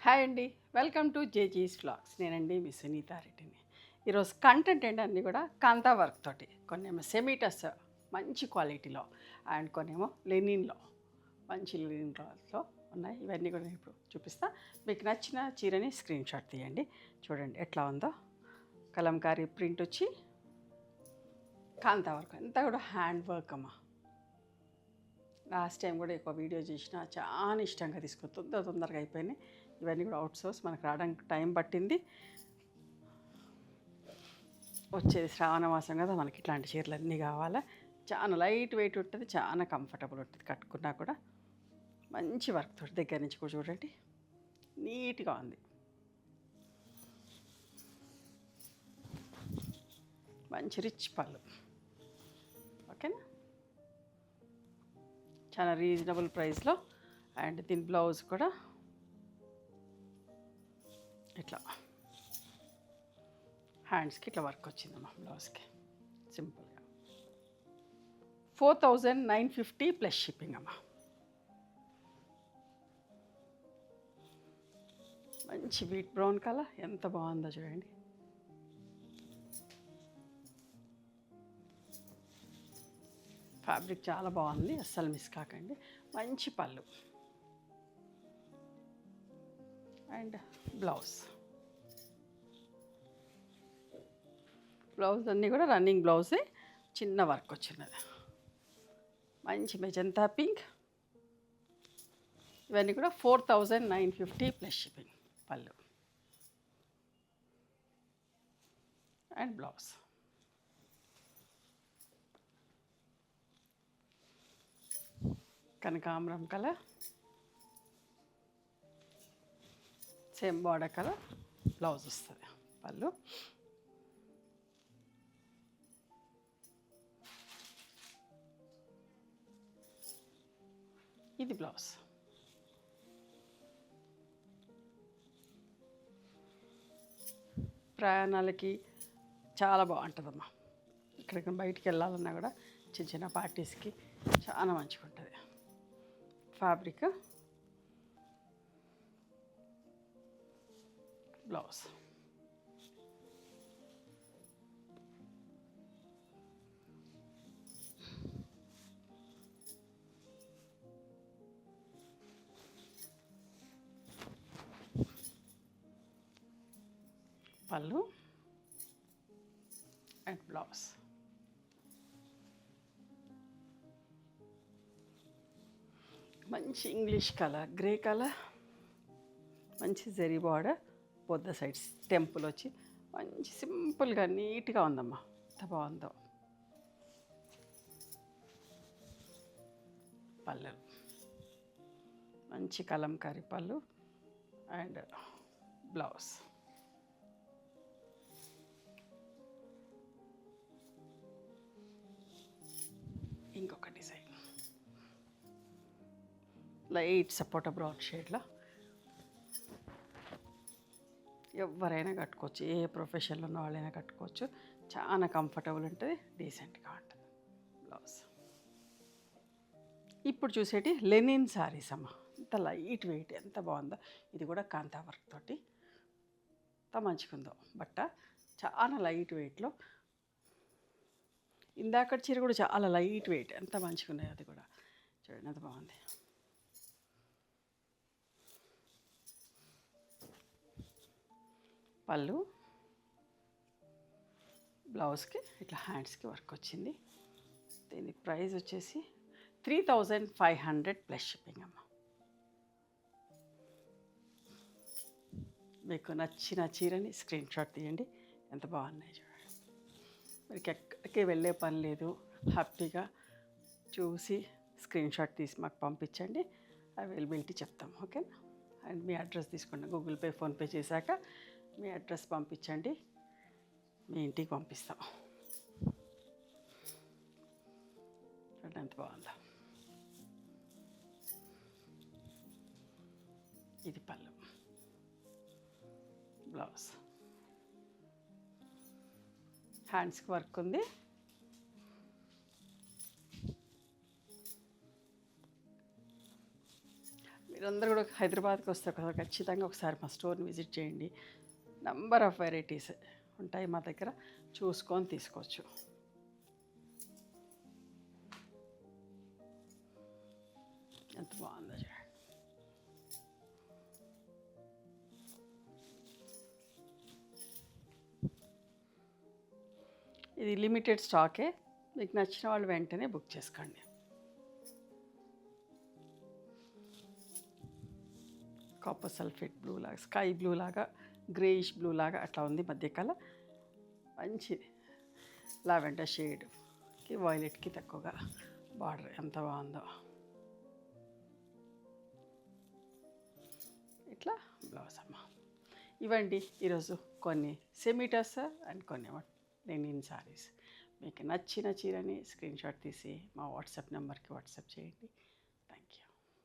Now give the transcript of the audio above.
Hi అండి, welcome to జేజీస్ vlogs. నేనండి మీ సునీత రెడ్డిని. ఈరోజు కంటెంట్ ఏంటన్నీ కూడా కాంతా వర్క్ తోటి, కొన్నేమో సెమీటస్ మంచి క్వాలిటీలో అండ్ కొన్నేమో లెనిన్లో మంచి లెనిన్ క్లాత్లో ఉన్నాయి. ఇవన్నీ కూడా నేను ఇప్పుడు చూపిస్తా. మీకు నచ్చిన చీరని స్క్రీన్ షాట్ తీయండి. చూడండి ఎట్లా ఉందో. కలంకారీ ప్రింట్ వచ్చి కాంతా వర్క్ అంతా కూడా హ్యాండ్ వర్క్ అమ్మా. లాస్ట్ టైం కూడా ఎక్కువ వీడియో చేసిన చాలా ఇష్టంగా తీసుకుని తొందరగా అయిపోయినాయి. ఇవన్నీ కూడా అవుట్ సోర్స్, మనకు రావడానికి టైం పట్టింది. వచ్చేది శ్రావణ మాసం కదా, మనకి ఇట్లాంటి చీరలు అన్నీ కావాలా. చాలా లైట్ వెయిట్ ఉంటుంది, చాలా కంఫర్టబుల్ ఉంటుంది. కట్టుకున్నా కూడా మంచి వర్క్ తోటి దగ్గర నుంచి కూడా చూడండి నీట్గా ఉంది. మంచి రిచ్ పళ్ళు. ఓకేనా, చాలా రీజనబుల్ ప్రైస్లో. అండ్ దీని బ్లౌజ్ కూడా ఇట్లా హ్యాండ్స్కి ఇట్లా వర్క్ వచ్చిందమ్మా. బ్లౌజ్కి సింపుల్గా 4950 ప్లస్ షిప్పింగ్ అమ్మా. మంచి వీట్ బ్రౌన్ కలర్ ఎంత బాగుందో చూడండి. ఫ్యాబ్రిక్ చాలా బాగుంది, అస్సలు మిస్ కాకండి. మంచి పళ్ళు అండ్ బ్లౌజ్ అన్నీ కూడా రన్నింగ్ బ్లౌజే, చిన్న వర్క్ వచ్చినది. మంచి మెజంతా పింక్. ఇవన్నీ కూడా 4950 ప్లస్ షిప్పింగ్. పళ్ళు అండ్ బ్లౌజ్. కనకాంబరం colour, same border colour blouse వస్తుంది. పళ్ళు ఇది బ్లౌజ్. ప్రయాణాలకి చాలా బాగుంటుందమ్మా. ఇక్కడికి బయటికి వెళ్ళాలన్నా కూడా చిన్న చిన్న పార్టీస్కి చాలా మంచిగా ఉంటుంది. Fabric blouse. పళ్ళు అండ్ బ్లౌజ్. మంచి ఇంగ్లీష్ కలర్, గ్రే కలర్, మంచి జరీ బార్డర్, బొద్ద సైడ్స్ టెంపుల్ వచ్చి మంచి సింపుల్గా నీట్గా ఉందమ్మా. ఎంత బాగుందో. పళ్ళు మంచి కలంకారీ పళ్ళు అండ్ బ్లౌజ్. ఇంకొక డిజైన్ లైట్ సపోటా బ్రౌన్ షేడ్లో. ఎవరైనా కట్టుకోవచ్చు, ఏ ప్రొఫెషన్లో ఉన్న వాళ్ళైనా కట్టుకోవచ్చు. చాలా కంఫర్టబుల్ ఉంటుంది, డీసెంట్గా ఉంటుంది. బ్లౌజ్. ఇప్పుడు చూసేటి లెనిన్ శారీస్ అమ్మ. ఎంత లైట్ వెయిట్, ఎంత బాగుందో. ఇది కూడా కాంతా వర్క్ తోటి ఎంత మంచిగా ఉందో బట్ట. చాలా లైట్ వెయిట్లో. ఇందాక చీర కూడా చాలా లైట్ వెయిట్, ఎంత మంచిగా ఉన్నాయి. అది కూడా చూడండి ఎంత బాగుంది. పళ్ళు బ్లౌజ్కి ఇట్లా హ్యాండ్స్కి వర్క్ వచ్చింది. దీని ప్రైస్ వచ్చేసి 3500 ప్లస్ షిప్పింగ్ అమ్మ. మీకు నచ్చిన చీరని స్క్రీన్ షాట్ తీయండి. ఎంత బాగున్నాయి చూడండి. మీకు ఎక్కడికి వెళ్ళే పని లేదు, హ్యాపీగా చూసి స్క్రీన్ షాట్ తీసి మాకు పంపించండి. అవైలబిలిటీ చెప్తాం. ఓకేనా. అండ్ మీ అడ్రస్ తీసుకోండి. గూగుల్ పే, ఫోన్పే చేశాక మీ అడ్రస్ పంపించండి, మీ ఇంటికి పంపిస్తాం. చూడండి ఎంత బాగుందో. ఇది పళ్ళు, బ్లౌజ్. హ్యాండ్స్కి వర్క్ ఉంది. మీరందరూ కూడా హైదరాబాద్కి వస్తే కదా ఖచ్చితంగా ఒకసారి మా స్టోర్ని విజిట్ చేయండి. నంబర్ ఆఫ్ వెరైటీస్ ఉంటాయి మా దగ్గర, చూసుకొని తీసుకోవచ్చు. ఎంత బాగుందో చూడండి. ఇది లిమిటెడ్ స్టాకే, మీకు నచ్చిన వాళ్ళు వెంటనే బుక్ చేసుకోండి. కాపర్ సల్ఫేట్ బ్లూ లాగా, స్కై బ్లూ లాగా, గ్రేయిష్ బ్లూ లాగా అట్లా ఉంది మధ్యకాల. మంచిది లావెండర్ షేడ్కి వైలెట్కి తక్కువగా బార్డర్ ఎంత బాగుందో. ఇట్లా బ్లౌజ్ అమ్మ. ఇవ్వండి ఈరోజు కొన్ని సెమీటర్స్ అండ్ కొన్ని లెనిన్ సారీస్. మీకు నచ్చిన చీరని స్క్రీన్ షాట్ తీసి మా వాట్సాప్ నెంబర్కి వాట్సాప్ చేయండి.